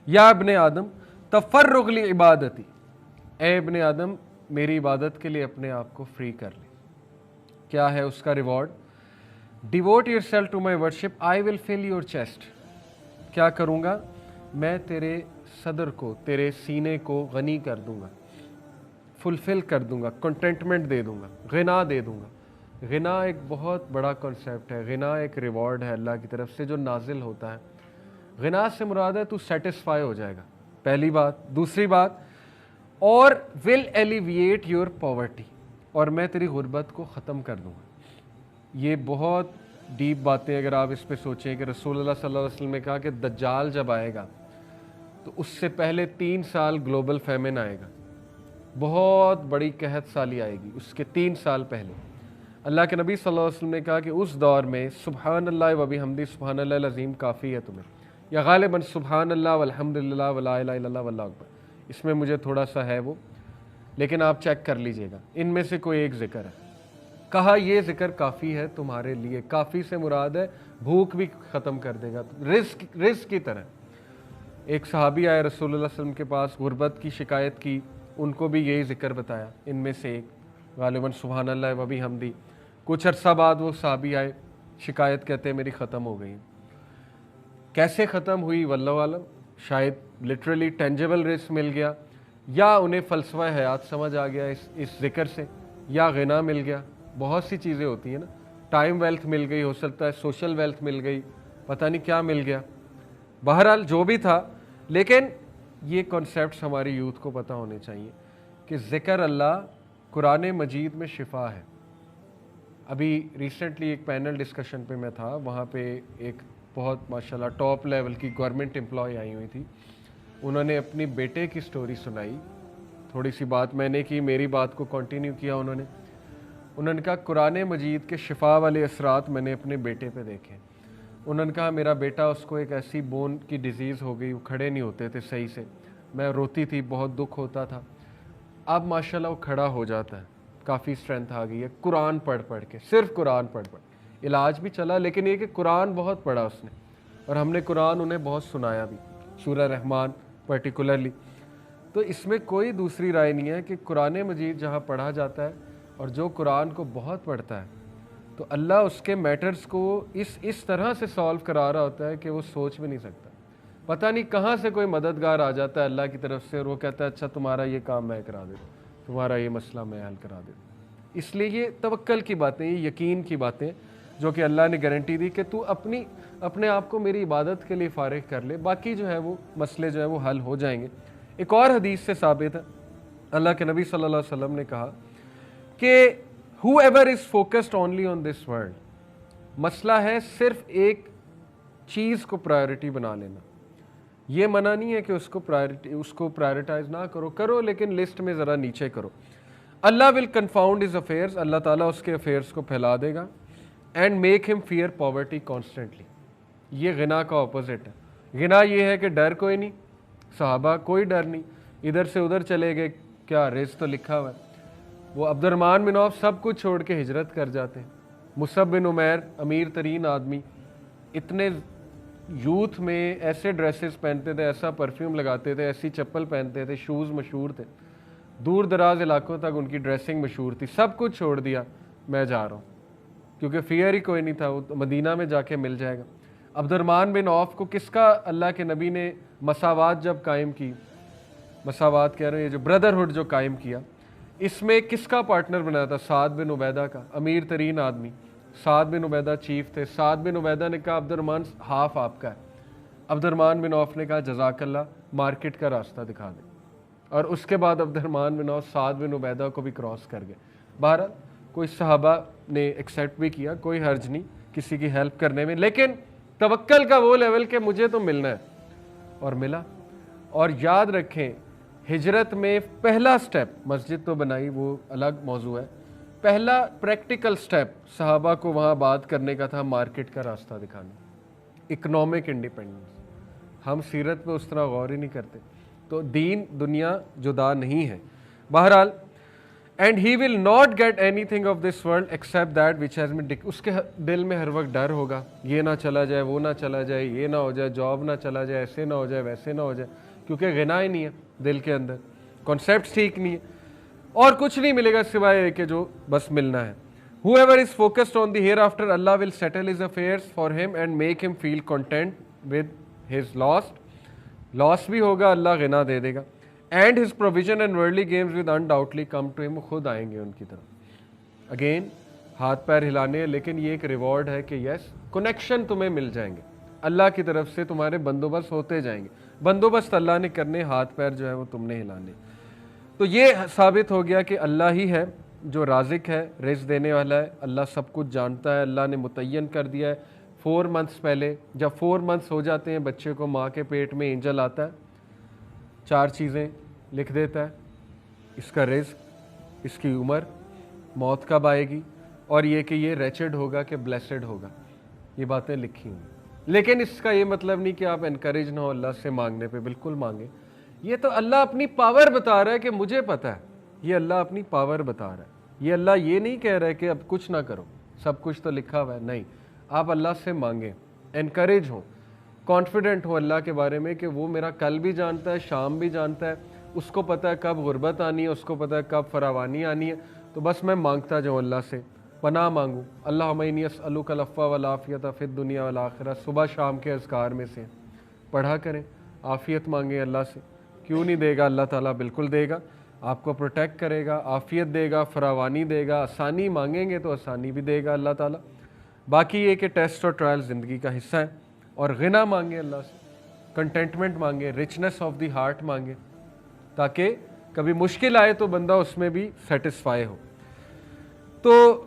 یا ابن آدم تفرغ لی عبادتی، اے ابن آدم میری عبادت کے لیے اپنے آپ کو فری کر لے۔ کیا ہے اس کا reward? Devote yourself to my worship I will fill your chest. کیا کروں گا؟ میں تیرے صدر کو، تیرے سینے کو غنی کر دوں گا، فلفل کر دوں گا، کنٹینٹمنٹ دے دوں گا، غنا دے دوں گا۔ غنا ایک بہت بڑا کنسیپٹ ہے، غنا ایک ریوارڈ ہے اللہ کی طرف سے جو نازل ہوتا ہے۔ غنا سے مراد ہے تو سیٹسفائی ہو جائے گا، پہلی بات۔ دوسری بات، اور ول ایلیویٹ یور پاورٹی، اور میں تیری غربت کو ختم کر دوں گا۔ یہ بہت ڈیپ باتیں اگر آپ اس پہ سوچیں کہ رسول اللہ صلی اللہ علیہ وسلم نے کہا کہ دجال جب آئے گا تو اس سے پہلے 3 سال گلوبل فیمن آئے گا، بہت بڑی قحط سالی آئے گی اس کے 3 سال پہلے۔ اللہ کے نبی صلی اللہ علیہ وسلم نے کہا کہ اس دور میں سبحان اللہ و بحمدہ سبحان اللہ العظیم کافی ہے تمہیں، یا غالباً سبحان اللہ والحمد للہ ولا الہ الا اللہ واللہ اکبر، اس میں مجھے تھوڑا سا ہے وہ، لیکن آپ چیک کر لیجئے گا، ان میں سے کوئی ایک ذکر ہے۔ کہا یہ ذکر کافی ہے تمہارے لیے، کافی سے مراد ہے بھوک بھی ختم کر دے گا، رزق کی طرح۔ ایک صحابی آئے رسول اللہ صلی اللہ علیہ وسلم کے پاس، غربت کی شکایت کی، ان کو بھی یہی ذکر بتایا، ان میں سے ایک غالباً سبحان اللہ و بحمدہ۔ کچھ عرصہ بعد وہ صحابی آئے، شکایت کہتے ہیں میری ختم ہو گئی۔ کیسے ختم ہوئی واللہ عالم، شاید لٹرلی ٹینجیبل رزق مل گیا، یا انہیں فلسفہ حیات سمجھ آ گیا اس ذکر سے، یا غنا مل گیا۔ بہت سی چیزیں ہوتی ہیں نا، ٹائم ویلتھ مل گئی، ہو سکتا ہے سوشل ویلتھ مل گئی، پتہ نہیں کیا مل گیا۔ بہرحال جو بھی تھا، لیکن یہ کنسیپٹس ہماری یوتھ کو پتہ ہونے چاہیے کہ ذکر اللہ قرآن مجید میں شفا ہے۔ ابھی ریسنٹلی ایک پینل ڈسکشن پہ میں تھا، وہاں پہ ایک بہت ماشاءاللہ ٹاپ لیول کی گورنمنٹ امپلائی آئی ہوئی تھی، انہوں نے اپنی بیٹے کی سٹوری سنائی، تھوڑی سی بات میں نے کی، میری بات کو کنٹینیو کیا انہوں نے کہا قرآن مجید کے شفا والے اثرات میں نے اپنے بیٹے پہ دیکھے۔ انہوں نے کہا میرا بیٹا، اس کو ایک ایسی بون کی ڈیزیز ہو گئی، وہ کھڑے نہیں ہوتے تھے صحیح سے، میں روتی تھی، بہت دکھ ہوتا تھا، اب ماشاءاللہ وہ کھڑا ہو جاتا ہے، کافی اسٹرینتھ آ گئی ہے، قرآن پڑھ کے، صرف قرآن پڑھ، علاج بھی چلا، لیکن یہ کہ قرآن بہت پڑھا اس نے، اور ہم نے قرآن انہیں بہت سنایا بھی، سورہ رحمان پرٹیکولرلی۔ تو اس میں کوئی دوسری رائے نہیں ہے کہ قرآن مجید جہاں پڑھا جاتا ہے اور جو قرآن کو بہت پڑھتا ہے تو اللہ اس کے میٹرز کو اس طرح سے سالو کرا رہا ہوتا ہے کہ وہ سوچ بھی نہیں سکتا۔ پتہ نہیں کہاں سے کوئی مددگار آ جاتا ہے اللہ کی طرف سے، اور وہ کہتا ہے اچھا تمہارا یہ کام میں کرا دیتا ہوں، تمہارا یہ مسئلہ میں حل کرا دیتا ہوں۔ اس لیے یہ توکل کی باتیں، یہ یقین کی باتیں جو کہ اللہ نے گارنٹی دی کہ تو اپنے آپ کو میری عبادت کے لیے فارغ کر لے، باقی جو ہے وہ مسئلے جو ہے وہ حل ہو جائیں گے۔ ایک اور حدیث سے ثابت ہے، اللہ کے نبی صلی اللہ علیہ وسلم نے کہا کہ whoever is focused only on this world، مسئلہ ہے صرف ایک چیز کو پرائیورٹی بنا لینا۔ یہ منع نہیں ہے کہ اس کو پرائیورٹائز نہ کرو لیکن لسٹ میں ذرا نیچے کرو۔ اللہ will confound his affairs، اللہ تعالیٰ اس کے افیئرس کو پھیلا دے گا، and make him fear poverty constantly۔ یہ غنا کا اپوزٹ ہے۔ غنا یہ ہے کہ ڈر کوئی نہیں، صحابہ کوئی ڈر نہیں، ادھر سے ادھر چلے گئے، کیا رزق تو لکھا ہوا ہے۔ وہ عبد الرحمن بن عوف سب کچھ چھوڑ کے ہجرت کر جاتے ہیں، مصعب بن عمیر امیر ترین آدمی، اتنے یوتھ میں ایسے ڈریسز پہنتے تھے، ایسا پرفیوم لگاتے تھے، ایسی چپل پہنتے تھے، شوز مشہور تھے، دور دراز علاقوں تک ان کی ڈریسنگ مشہور تھی، سب کچھ چھوڑ دیا، میں جا رہا ہوں، کیونکہ فیئر ہی کوئی نہیں تھا، وہ مدینہ میں جا کے مل جائے گا۔ عبد الرحمن بن عوف کو کس کا اللہ کے نبی نے مساوات جب قائم کی، مساوات کہہ رہے ہیں، یہ جو بردرہڈ جو قائم کیا، اس میں کس کا پارٹنر بنایا تھا؟ سعد بن عبیدہ کا، امیر ترین آدمی، سعد بن عبیدہ چیف تھے۔ سعد بن عبیدہ نے کہا عبد الرحمن ہاف آپ کا ہے، عبد الرحمن بن عوف نے کہا جزاک اللہ، مارکیٹ کا راستہ دکھا دیں، اور اس کے بعد عبد الرحمن بن عوف سعد بن عبیدہ کو بھی کراس کر گئے۔ بہرحال کوئی صحابہ نے ایکسیپٹ بھی کیا، کوئی حرج نہیں کسی کی ہیلپ کرنے میں، لیکن توکل کا وہ لیول کہ مجھے تو ملنا ہے، اور ملا۔ اور یاد رکھیں ہجرت میں پہلا سٹیپ، مسجد تو بنائی وہ الگ موضوع ہے، پہلا پریکٹیکل سٹیپ صحابہ کو وہاں بات کرنے کا تھا مارکیٹ کا راستہ دکھانا، اکنامک انڈیپینڈنس۔ ہم سیرت پہ اس طرح غور ہی نہیں کرتے، تو دین دنیا جدا نہیں ہے۔ بہرحال and he will not get anything of this world except that which has been اس کے دل میں ہر وقت ڈر ہوگا، یہ نہ چلا جائے، وہ نہ چلا جائے، یہ نہ ہو جائے، جاب نہ چلا جائے، ایسے نہ ہو جائے، ویسے نہ ہو جائے، کیونکہ غنا ہی نہیں ہے دل کے اندر، کانسیپٹس ٹھیک نہیں ہے، اور کچھ نہیں ملے گا سوائے کہ جو بس ملنا ہے. Whoever is focused on the hereafter, Allah will settle his affairs for him and make him feel content with his loss بھی ہوگا، اللہ غنا دے دے گا. And his provision and worldly games will undoubtedly come to him. خود آئیں گے ان کی طرف. Again ہاتھ پیر ہلانے ہیں، لیکن یہ ایک ریوارڈ ہے کہ یس کنیکشن تمہیں مل جائیں گے، اللہ کی طرف سے تمہارے بندوبست ہوتے جائیں گے. بندوبست اللہ نے کرنے، ہاتھ پیر جو ہے وہ تم نے ہلانے. تو یہ ثابت ہو گیا کہ اللہ ہی ہے جو رازق ہے، رزق دینے والا ہے. اللہ سب کچھ جانتا ہے، اللہ نے متعین کر دیا ہے 4 months پہلے. جب 4 months ہو جاتے ہیں بچے کو، ماں کے پیٹ میں اینجل آتا ہے، 4 چیزیں لکھ دیتا ہے: اس کا رزق، اس کی عمر، موت کب آئے گی، اور یہ کہ یہ ریچڈ ہوگا کہ بلیسڈ ہوگا. یہ باتیں لکھی ہوئی. لیکن اس کا یہ مطلب نہیں کہ آپ انکریج نہ ہو اللہ سے مانگنے پہ، بالکل مانگیں. یہ تو اللہ اپنی پاور بتا رہا ہے کہ مجھے پتہ ہے، یہ اللہ اپنی پاور بتا رہا ہے. یہ اللہ یہ نہیں کہہ رہا ہے کہ اب کچھ نہ کرو، سب کچھ تو لکھا ہوا ہے. نہیں، آپ اللہ سے مانگیں، انکریج ہوں، کانفیڈنٹ ہوں اللہ کے بارے میں کہ وہ میرا کل بھی جانتا ہے، شام بھی جانتا ہے، اس کو پتہ ہے کب غربت آنی ہے، اس کو پتہ ہے کب فراوانی آنی ہے. تو بس میں مانگتا جاؤں اللہ سے، پناہ مانگوں. اللہم انی اسألک العفو والعافیۃ فی الدنیا والآخرہ صبح شام کے اذکار میں سے پڑھا کریں. عافیت مانگیں اللہ سے. کیوں نہیں دے گا اللہ تعالیٰ؟ بالکل دے گا. آپ کو پروٹیکٹ کرے گا، عافیت دے گا، فراوانی دے گا. آسانی مانگیں گے تو آسانی بھی دے گا اللہ تعالیٰ. باقی یہ کہ ٹیسٹ اور ٹرائل زندگی کا حصہ ہے. اور غنا مانگیں اللہ سے، کنٹینٹمنٹ مانگیں، رچنس آف دی ہارٹ مانگیں، تاکہ کبھی مشکل آئے تو بندہ اس میں بھی سیٹسفائی ہو. تو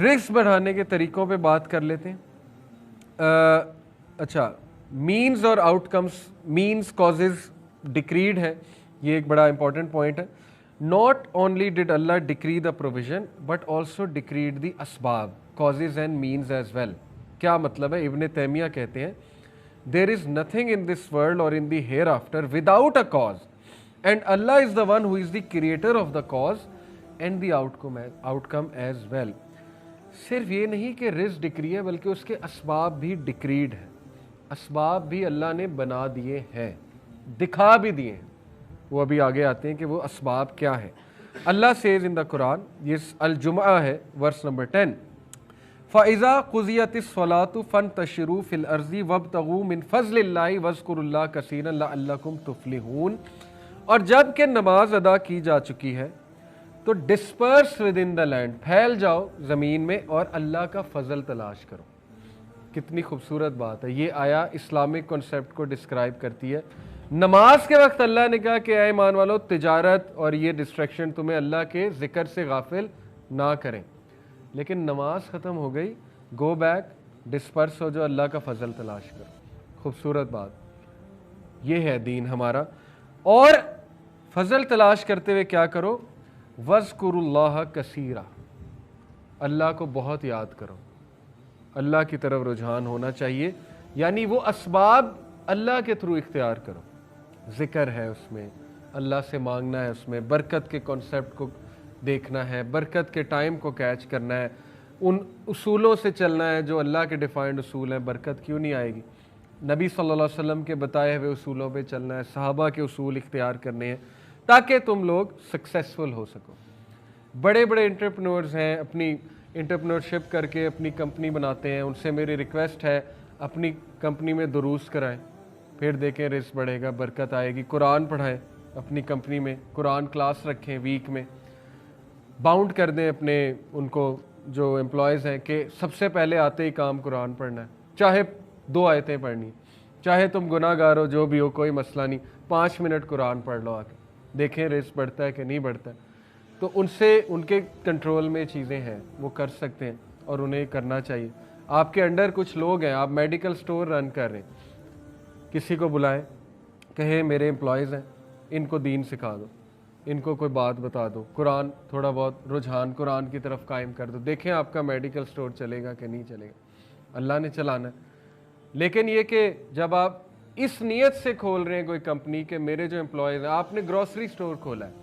رزق بڑھانے کے طریقوں پہ بات کر لیتے ہیں. اچھا، مینز اور outcomes. Means causes decreed ہے، یہ ایک بڑا امپورٹنٹ پوائنٹ ہے. Not only did Allah decree the provision but also decreed the اسباب، causes and means as well. کیا مطلب ہے؟ ابن تیمیہ کہتے ہیں دیر is nothing in this world اور in the hereafter without a cause, and Allah is the one who is the creator of the cause and the outcome as well. صرف یہ نہیں کہ رزق ڈکری ہے، بلکہ اس کے اسباب بھی ڈکریڈ ہیں. اسباب بھی اللہ نے بنا دیے ہیں، دکھا بھی دیے ہیں. وہ ابھی آگے آتے ہیں کہ وہ اسباب کیا ہے. اللہ سیز ان دا قرآن، یہ الجمعہ ہے، ورس نمبر 10، فَإِذَا قُضِيَتِ الصَّلَاةُ فَانتَشِرُوا فِي الْأَرْضِ وَابْتَغُوا مِنْ فَضْلِ اللَّهِ وَاذْكُرُوا اللَّهَ كَثِيرًا لَعَلَّكُمْ تُفْلِحُونَ. اور جب کہ نماز ادا کی جا چکی ہے تو disperse with in the land, پھیل جاؤ زمین میں اور اللہ کا فضل تلاش کرو. کتنی خوبصورت بات ہے. یہ آیا اسلامک کنسیپٹ کو ڈسکرائب کرتی ہے. نماز کے وقت اللہ نے کہا کہ اے ایمان والو، تجارت اور یہ ڈسٹریکشن تمہیں اللہ کے ذکر سے غافل نہ کریں. لیکن نماز ختم ہو گئی، گو بیک، ڈسپرس ہو جو اللہ کا فضل تلاش کرو. خوبصورت بات. یہ ہے دین ہمارا. اور فضل تلاش کرتے ہوئے کیا کرو؟ وَاذْكُرُوا اللَّهَ كَثِيرًا، اللہ کو بہت یاد کرو. اللہ کی طرف رجحان ہونا چاہیے، یعنی وہ اسباب اللہ کے تھرو اختیار کرو. ذکر ہے اس میں، اللہ سے مانگنا ہے، اس میں برکت کے کانسیپٹ کو دیکھنا ہے، برکت کے ٹائم کو کیچ کرنا ہے، ان اصولوں سے چلنا ہے جو اللہ کے ڈیفائنڈ اصول ہیں. برکت کیوں نہیں آئے گی؟ نبی صلی اللہ علیہ وسلم کے بتائے ہوئے اصولوں پہ چلنا ہے، صحابہ کے اصول اختیار کرنے ہیں تاکہ تم لوگ سکسیسفل ہو سکو. بڑے بڑے انٹرپرینورز ہیں، اپنی انٹرپرینورشپ کر کے اپنی کمپنی بناتے ہیں. ان سے میری ریکویسٹ ہے اپنی کمپنی میں دروس کرائیں، پھر دیکھیں رزق بڑھے گا، برکت آئے گی. قرآن پڑھائیں اپنی کمپنی میں، قرآن کلاس رکھیں ویک میں. باؤنڈ کر دیں اپنے ان کو جو امپلائیز ہیں کہ سب سے پہلے آتے ہی کام قرآن پڑھنا ہے، چاہے 2 آیتیں پڑھنی، چاہے تم گناہ گار ہو، جو بھی ہو، کوئی مسئلہ نہیں، 5 منٹ قرآن پڑھ لو آ کے، دیکھیں رزق بڑھتا ہے کہ نہیں بڑھتا ہے. تو ان سے ان کے کنٹرول میں چیزیں ہیں، وہ کر سکتے ہیں اور انہیں کرنا چاہیے. آپ کے انڈر کچھ لوگ ہیں، آپ میڈیکل سٹور رن کر رہے ہیں، کسی کو بلائیں، کہیں میرے امپلائیز ہیں، ان کو دین سکھا دو، ان کو کوئی بات بتا دو، قرآن تھوڑا بہت رجحان قرآن کی طرف قائم کر دو، دیکھیں آپ کا میڈیکل سٹور چلے گا کہ نہیں چلے گا. اللہ نے چلانا ہے. لیکن یہ کہ جب آپ اس نیت سے کھول رہے ہیں کوئی کمپنی کہ میرے جو امپلائیز ہیں، آپ نے گروسری سٹور کھولا ہے،